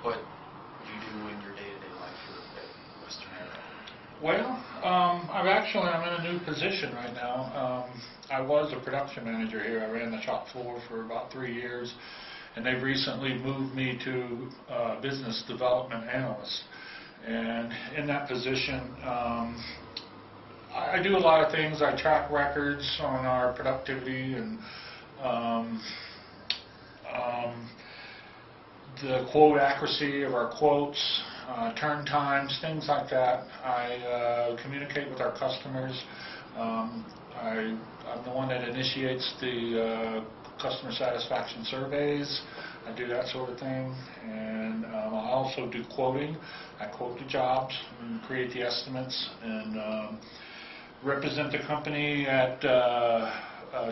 what you do in your day-to-day life here at Western Aero. Well, I'm in a new position right now. I was a production manager here. I ran the shop floor for about 3 years, and they've recently moved me to business development analyst. And in that position, I do a lot of things. I track records on our productivity and the quote accuracy of our quotes, turn times, things like that. I communicate with our customers. I'm the one that initiates the customer satisfaction surveys. I do that sort of thing, and I also do quoting. I quote the jobs and create the estimates, and represent the company at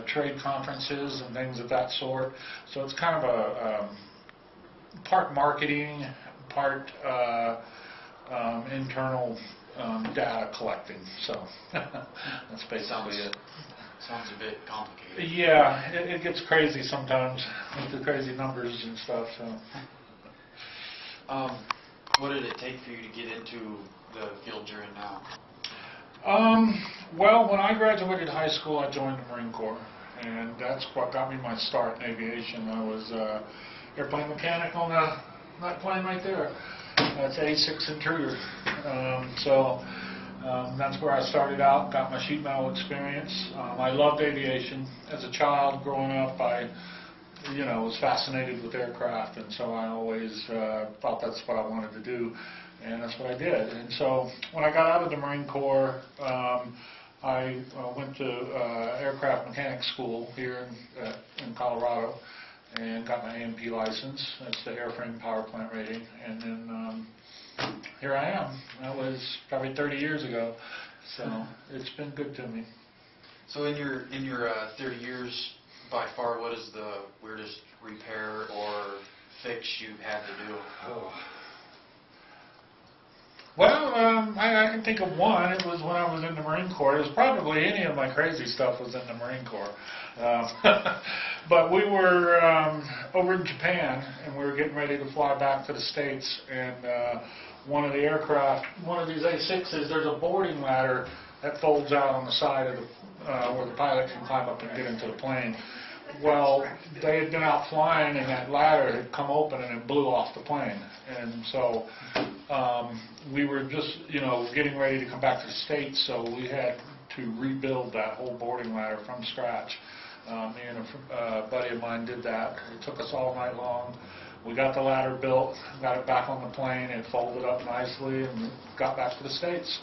trade conferences and things of that sort. So it's kind of a part marketing, part internal data collecting. So that's basically it. Sounds a bit complicated. Yeah, it gets crazy sometimes with the crazy numbers and stuff. So, what did it take for you to get into the field you're in now? Well, when I graduated high school, I joined the Marine Corps, and that's what got me my start in aviation. I was airplane mechanic on that plane right there. That's A6 Intruder. That's where I started out, got my sheet metal experience. I loved aviation. As a child growing up, I was fascinated with aircraft, and so I always thought that's what I wanted to do, and that's what I did. And so when I got out of the Marine Corps, I went to aircraft mechanic school here in Colorado and got my AMP license. That's the airframe power plant rating, and then here I am. That was probably 30 years ago, so it's been good to me. So in your 30 years, by far, what is the weirdest repair or fix you've had to do? Oh. Well, I can think of one. It was when I was in the Marine Corps. It was probably any of my crazy stuff was in the Marine Corps. But we were over in Japan, and we were getting ready to fly back to the States, and one of the aircraft, one of these A6s, there's a boarding ladder that folds out on the side of the where the pilot can climb up and get into the plane. Well, they had been out flying, and that ladder had come open and it blew off the plane. And so we were just, getting ready to come back to the States, so we had to rebuild that whole boarding ladder from scratch. Me and a buddy of mine did that. It took us all night long. We got the ladder built, got it back on the plane, it folded up nicely, and got back to the States.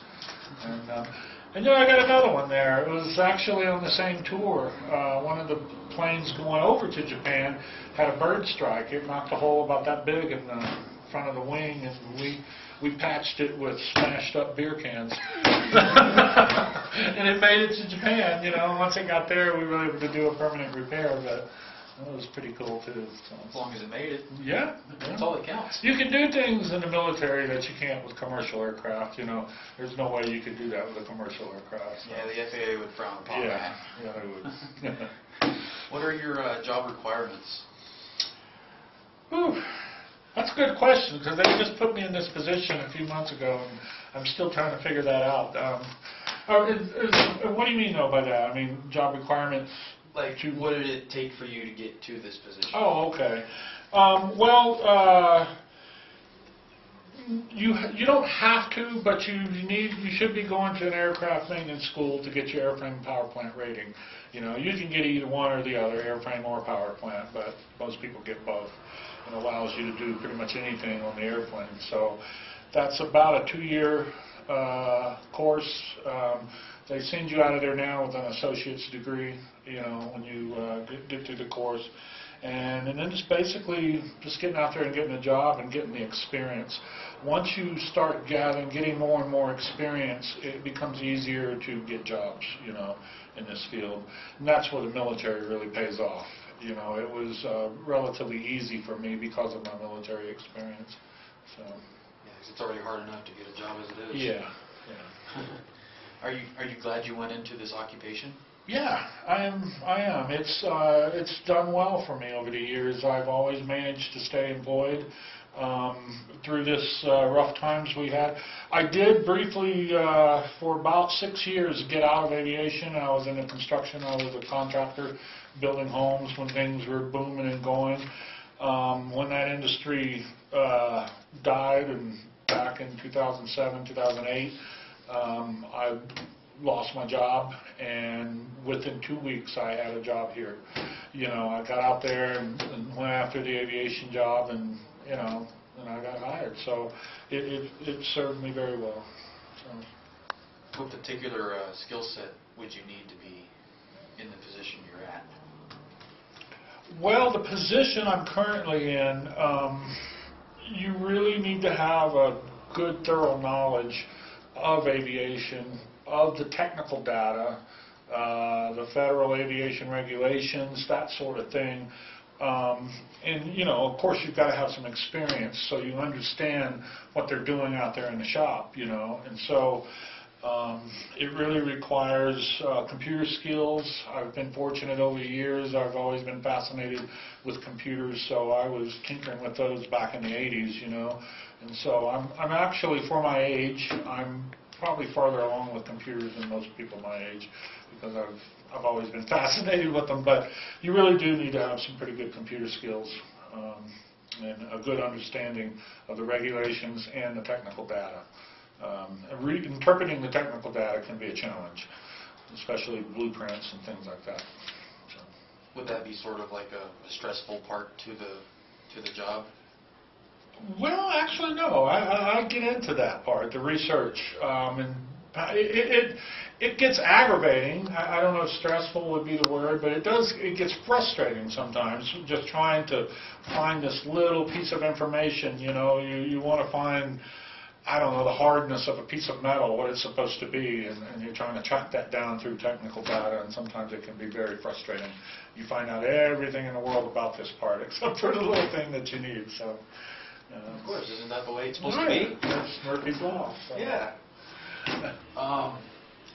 And I got another one there. It was actually on the same tour. One of the planes going over to Japan had a bird strike. It knocked a hole about that big in the front of the wing, and we patched it with smashed up beer cans. And it made it to Japan. Once it got there, we were able to do a permanent repair, but it was pretty cool too. So. As long as it made it. Yeah. That's all that counts. You can do things in the military that you can't with commercial aircraft. There's no way you could do that with a commercial aircraft. So. Yeah, the FAA would frown upon that. Yeah, they would. What are your job requirements? Whew. That's a good question, because they just put me in this position a few months ago, and I'm still trying to figure that out. What do you mean, though, by that? I mean, job requirements? Like, what did it take for you to get to this position? Oh, okay. You don't have to, but you should be going to an aircraft maintenance school to get your airframe power plant rating. You can get either one or the other, airframe or power plant, but most people get both. It allows you to do pretty much anything on the airplane. So that's about a 2-year course. They send you out of there now with an associate's degree, when you get through the course. And then just basically just getting out there and getting a job and getting the experience. Once you start getting more and more experience, it becomes easier to get jobs, in this field. And that's where the military really pays off. It was relatively easy for me because of my military experience. So. Yeah, 'cause it's already hard enough to get a job as it is. Yeah. Are you glad you went into this occupation? Yeah, I am. It's done well for me over the years. I've always managed to stay employed. through this rough times we had. I did briefly, for about 6 years, get out of aviation. I was in the construction. I was a contractor building homes when things were booming and going. When that industry died, and back in 2007, 2008, I lost my job, and within 2 weeks I had a job here. You know, I got out there and went after the aviation job, and you know, and I got hired. So it served me very well. So. What particular skill set would you need to be in the position you're at? Well, the position I'm currently in, you really need to have a good, thorough knowledge of aviation, of the technical data, the federal aviation regulations, that sort of thing. And, you know, of course, you've got to have some experience so you understand what they're doing out there in the shop, you know. And so it really requires computer skills. I've been fortunate over the years. I've always been fascinated with computers, so I was tinkering with those back in the 80s, you know. And so I'm actually, for my age, I'm probably farther along with computers than most people my age, because I've always been fascinated with them. But you really do need to have some pretty good computer skills and a good understanding of the regulations and the technical data. Interpreting the technical data can be a challenge, especially blueprints and things like that. So. Would that be sort of like a stressful part to the job? Well, actually, no. I get into that part, the research, and it gets aggravating. I don't know if stressful would be the word, but it gets frustrating sometimes, just trying to find this little piece of information. You know, you want to find, I don't know, the hardness of a piece of metal, what it's supposed to be, and you're trying to track that down through technical data, and sometimes it can be very frustrating. You find out everything in the world about this part, except for the little thing that you need. So. Of course, isn't that the way it's supposed to be? That's smart people off. So. Yeah.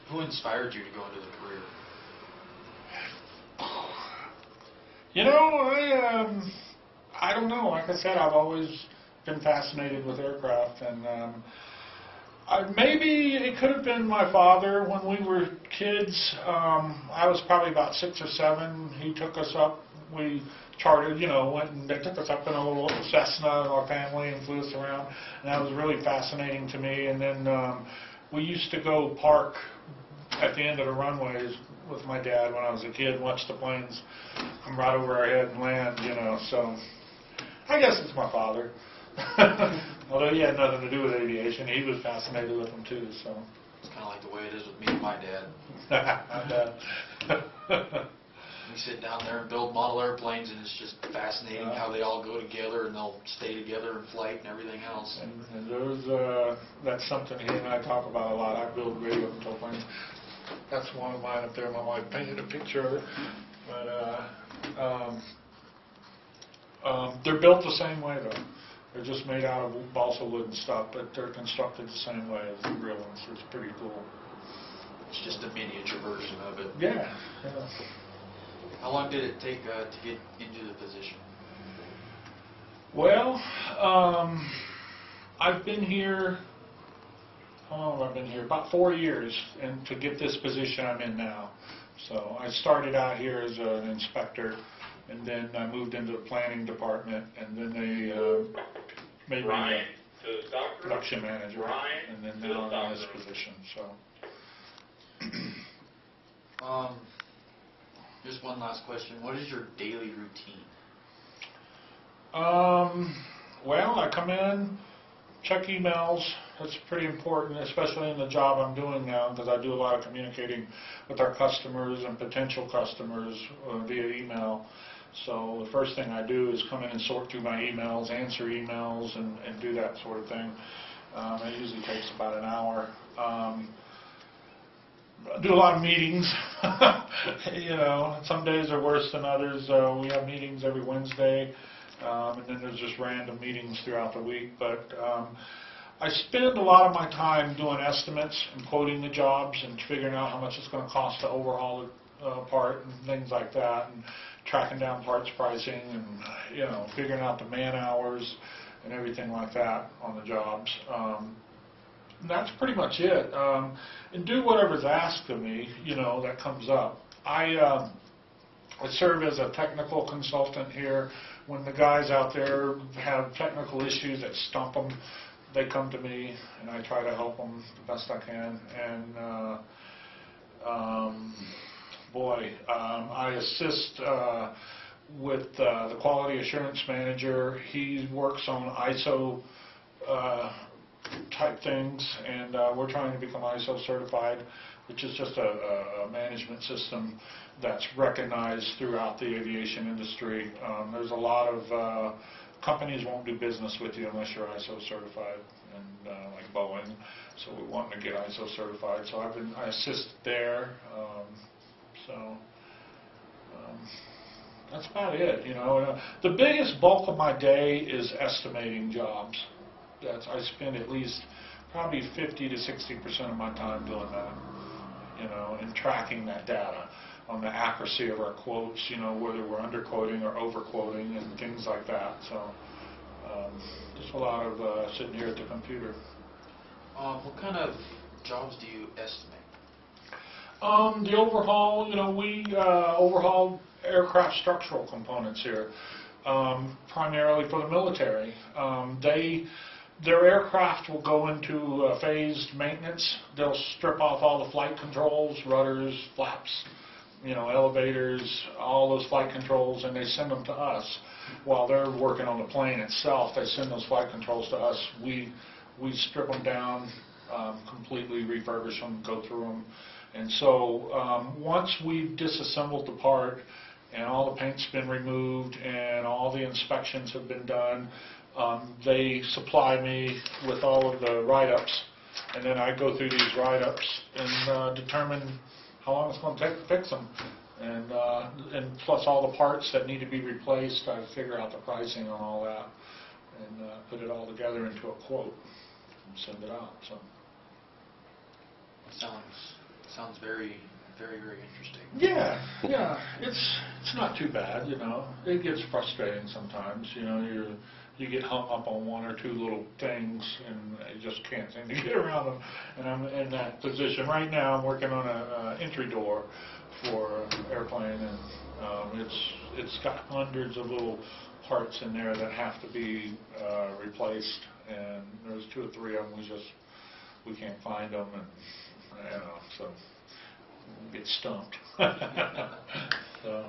Who inspired you to go into the career? You know, I don't know. Like I said, I've always been fascinated with aircraft, and maybe it could have been my father. When we were kids, I was probably about 6 or 7. He took us up. We chartered, you know, went and they took us up in a little Cessna, our family, and flew us around. And that was really fascinating to me. And then we used to go park at the end of the runways with my dad when I was a kid and watch the planes come right over our head and land, you know. So I guess it's my father. Although he had nothing to do with aviation, he was fascinated with them too. So it's kind of like the way it is with me and my dad. My dad. We sit down there and build model airplanes, and it's just fascinating how they all go together, and they'll stay together in flight and everything else. And that's something he and I talk about a lot. I build radio control planes. That's one of mine up there. My wife painted a picture of it. But they're built the same way, though. They're just made out of balsa wood and stuff, but they're constructed the same way as the real ones. It's pretty cool. It's just a miniature version of it. Yeah. How long did it take to get into the position? Well, I've been here, how long have I been here? About 4 years, and to get this position I'm in now. So I started out here as an inspector, and then I moved into the planning department, and then they made me a production manager, and then now I'm in this position. So. Just one last question. What is your daily routine? Well, I come in, check emails. That's pretty important, especially in the job I'm doing now, because I do a lot of communicating with our customers and potential customers via email. So the first thing I do is come in and sort through my emails, answer emails, and do that sort of thing. It usually takes about an hour. Do a lot of meetings. You know, some days are worse than others. We have meetings every Wednesday, and then there's just random meetings throughout the week. But I spend a lot of my time doing estimates and quoting the jobs and figuring out how much it's going to cost to overhaul the part and things like that, and tracking down parts pricing and, you know, figuring out the man hours and everything like that on the jobs. And that's pretty much it. And do whatever's asked of me, that comes up. I serve as a technical consultant here. When the guys out there have technical issues that stump them, they come to me, and I try to help them the best I can. And I assist with the quality assurance manager. He works on ISO type things, and we're trying to become ISO certified, which is just a management system that's recognized throughout the aviation industry. There's a lot of companies won't do business with you unless you're ISO certified, and like Boeing, so we want to get ISO certified. So I assist there. That's about it. The biggest bulk of my day is estimating jobs. I spend at least probably 50 to 60% of my time doing that, and tracking that data on the accuracy of our quotes, whether we're underquoting or overquoting and things like that. So just a lot of sitting here at the computer. What kind of jobs do you estimate? The overhaul, we overhaul aircraft structural components here, primarily for the military. Their aircraft will go into phased maintenance. They'll strip off all the flight controls, rudders, flaps, elevators, all those flight controls, and they send them to us. While they're working on the plane itself, they send those flight controls to us. We strip them down, completely refurbish them, go through them. And so once we've disassembled the part and all the paint's been removed and all the inspections have been done, they supply me with all of the write-ups, and then I go through these write-ups and determine how long it's going to take to fix them, and plus all the parts that need to be replaced. I figure out the pricing on all that and put it all together into a quote and send it out. So sounds very, very, very interesting. Yeah, it's not too bad, It gets frustrating sometimes, you get hung up on one or two little things and you just can't seem to get around them. And I'm in that position right now. I'm working on an entry door for an airplane, and it's got hundreds of little parts in there that have to be replaced. And there's 2 or 3 of them we can't find them, and so we get stumped. So.